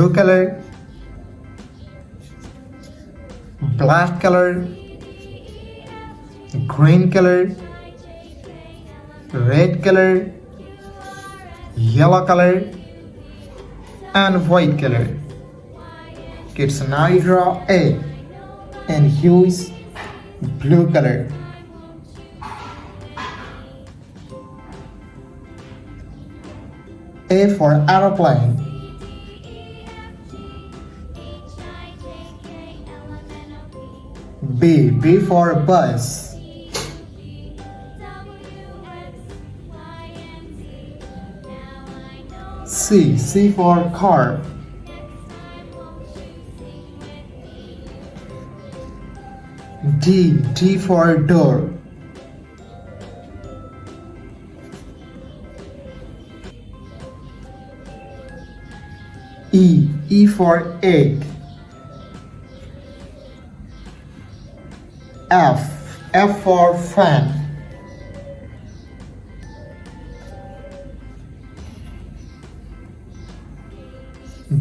blue color, black color, green color, red color, yellow color, and white color. Kids, now you draw A and use blue color. A for aeroplane. B for bus. C for car. D for door. E for egg. F for fan.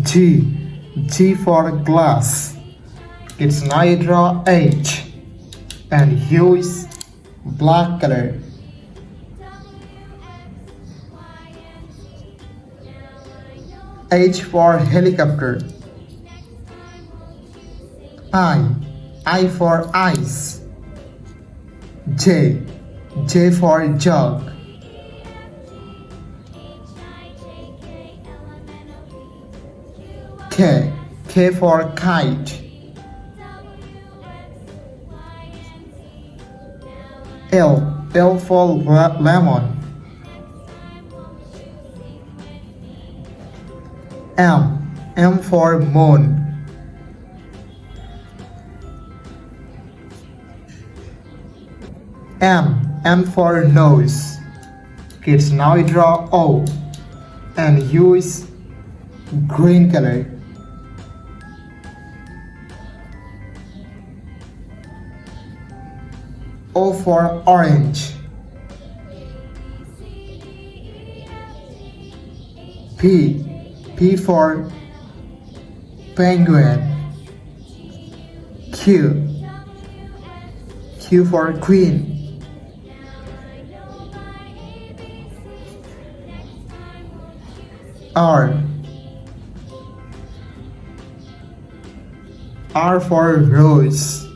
G for glass. It's now you draw H and use black color. H for helicopter. I for ice. J for jug. K for kite. L for lemon. M for moon. N for nose. Kids, now you draw O and use green color. O for orange. P for penguin. Q for queen. R for rose.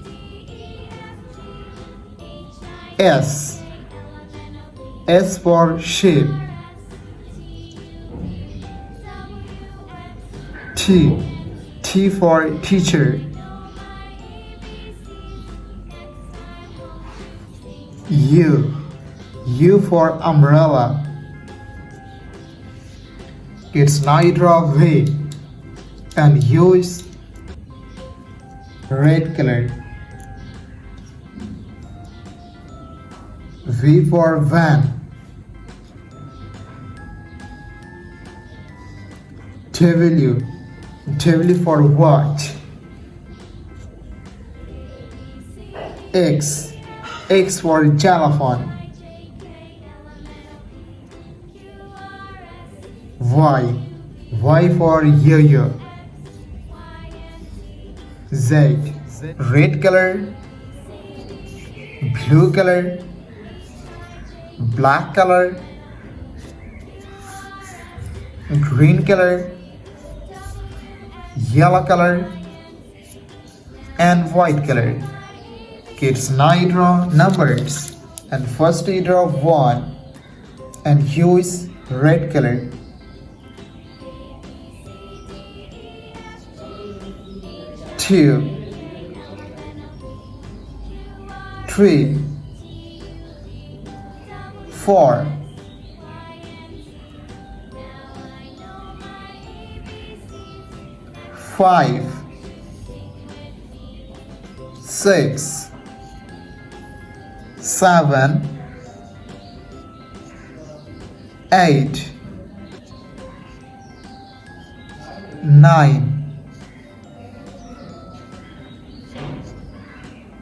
S for sheep. T for teacher. U for umbrella. Kids, now you draw V and use red color. V for van. W for watch. X for telephone. Y for yo-yo. Z red color, blue color, black color, green color, yellow color, and white color. Kids, now you draw numbers, and first you draw 1 and use red color. 2, 3, 4, 5, 6, 7, 8, 9,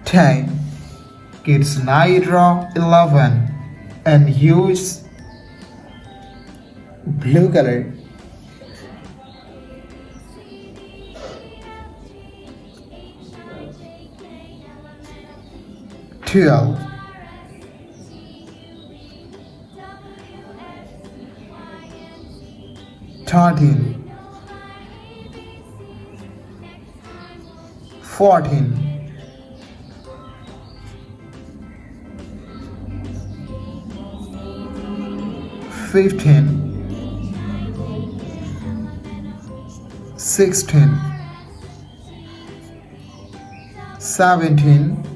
10. Kids, now you draw 11 and use blue color. 12, 13, 14, 15, 16, 17,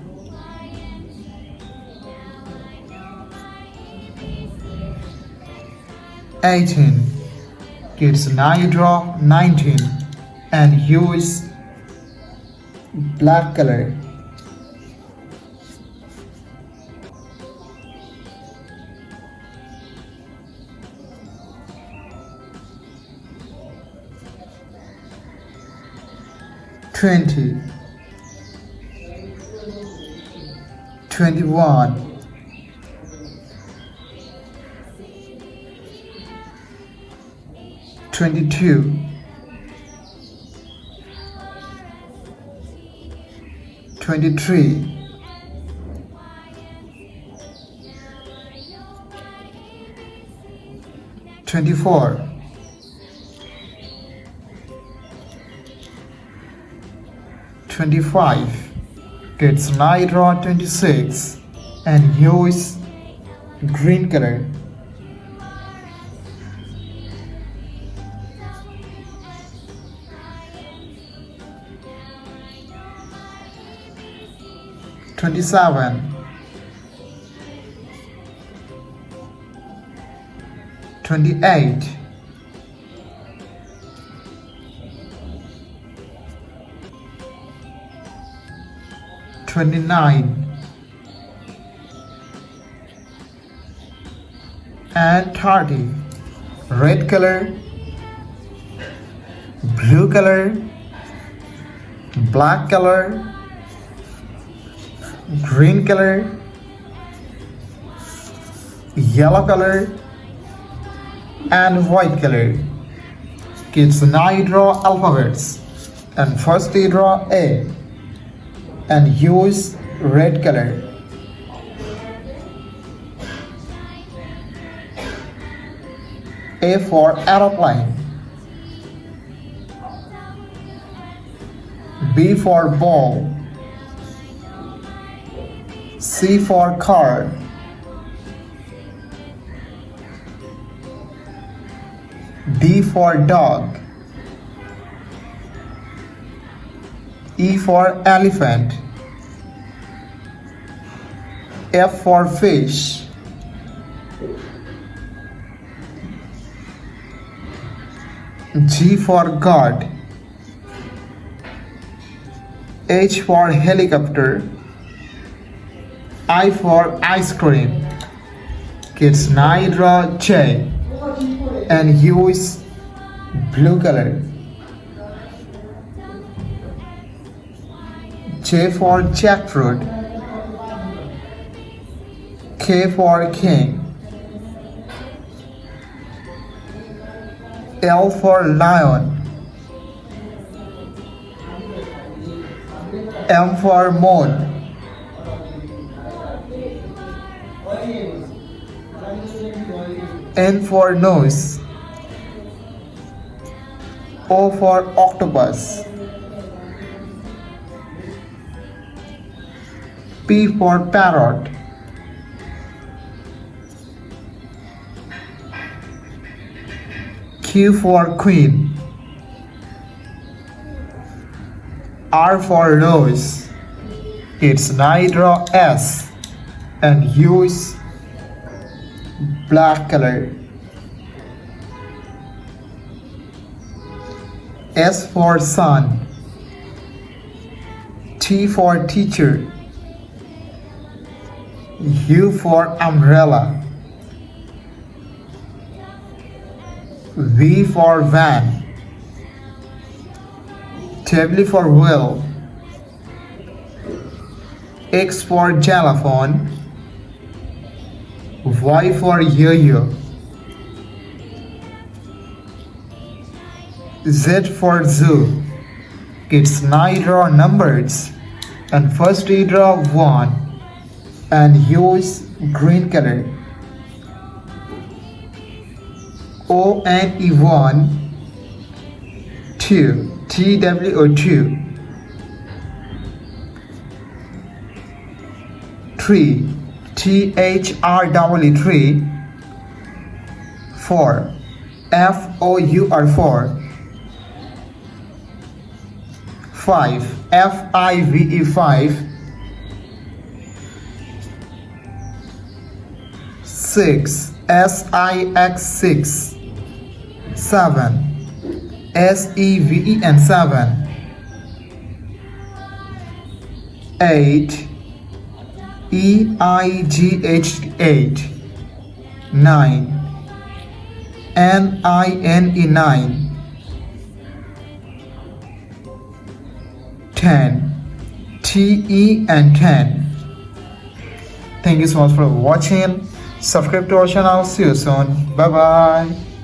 18. Kids, now you draw 19 and use black color. 20, 21, 22, 23, 24, 25. Kids, now you draw 26 and use green color. 27, 28, 29, and 30. Red color, blue color, black color, green color, yellow color, and white color. Kids, now you draw alphabets. And first you draw A and use red color. A for aeroplane. B for ball. C for car. D for dog. E for elephant. F for fish. G for God. H for helicopter. I for ice cream. Kids, now you draw J and use blue color. J for jackfruit. K for king. L for lion. M for moon. N for nose. O for octopus. P for parrot. Q for queen. R for rose. It's now you draw S and use black color. S for sun. T for teacher. U for umbrella. V for van. W for wheel. X for xylophone. Y for yo-yo. Z for zoo. Kids, now you draw numbers. And first you draw 1 and use green color. ONE1 2 TWO2 3 THREE 4 FOUR 5 FIVE 6 SIX 7 SEVEN 8 EIGH 9 NINE 9 10 TEN 10. Thank you so much for watching. Subscribe to our channel. See you soon. Bye bye.